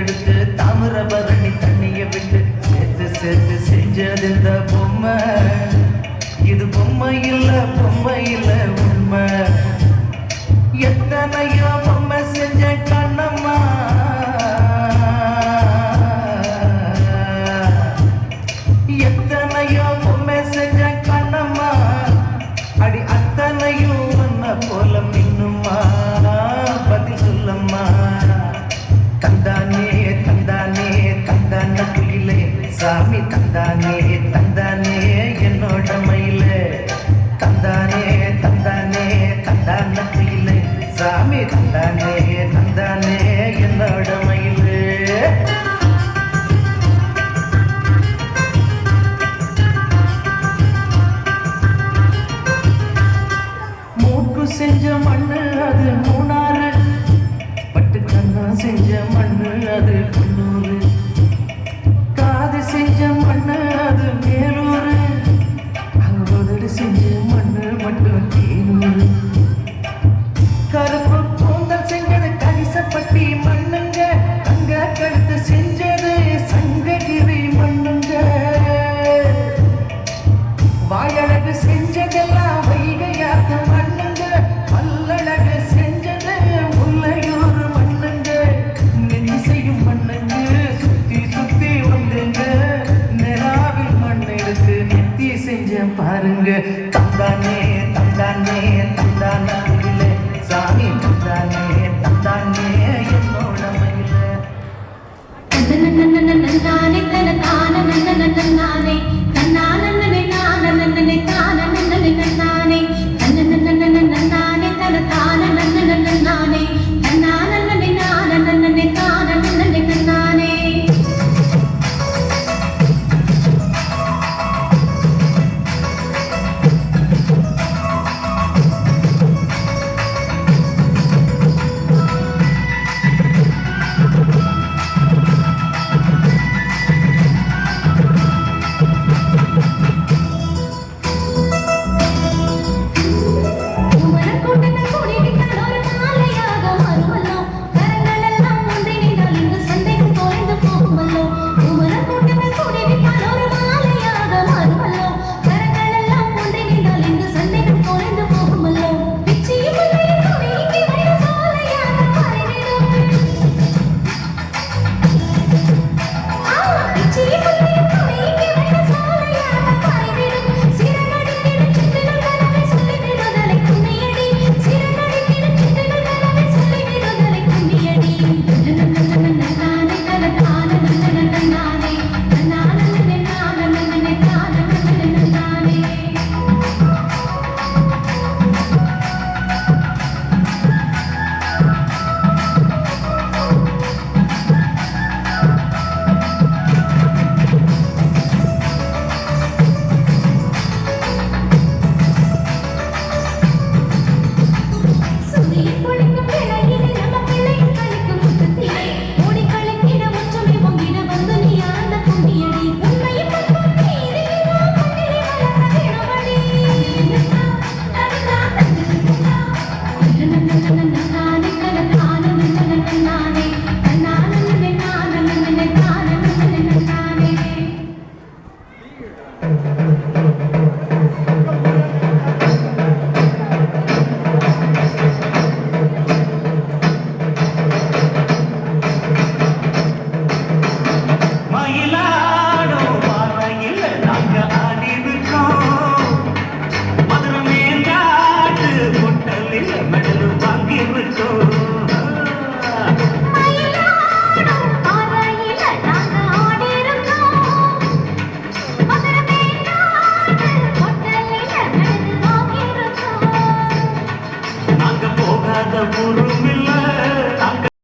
எடுத்து தாமிரபரணி தண்ணிய விட்டு சேர்த்து சேர்த்து செஞ்சது இந்த பொம்மை. இது பொம்மை இல்ல உண்மை. எத்தனையோ பொம்மை செஞ்ச கண்ணம்மா, எத்தனையோ பொம்மை செஞ்ச கண்ணம்மா. அடி அத்தனையும் ஒன்ன போல மின்னுமா, பதில் சொல்லம்மா. தந்தானே தந்தானே தந்தான குயிலே சாமி, தந்தானே தந்தானே என்னோட மயிலே. தந்தானே தந்தானே தந்தான குயிலே சாமி, தந்தானே தந்தானே என்னோட மயிலே. மூக்கு செஞ்ச மண்ணு அது மூணாறு, பட்டுக்கண்ணா செஞ்ச மண்ணு அது குன்னூரு, காது செஞ்ச மண்ணு அது மேலூரு, அங்கோடு செஞ்ச மண்ணு மட்டும் தேனூரு. கருப்பு கூந்தல் செஞ்சது கரிசப்பட்டி மண்ணுங்க, தங்க கழுத்து செஞ்சது சங்ககிரி மண்ணுங்க. வாயழகு செஞ்சதெல்லாம் வைகையாத்து மண்ணுங்க, பல்லழகு செஞ்சது முல்லையூர் மண்ணுங்க. நெஞ்சு செய்யும் மண்ணுங்க சுத்தி சுத்தி வந்துங்க, நிலாவில் மண் எடுத்து நெத்தி செஞ்ச பாருங்க. தந்தானே தந்தானே தந்தான குயிலே சாமி, தந்தானே தந்தானே என்னோட மயிலே. நன்னானே தன தான நன்னானே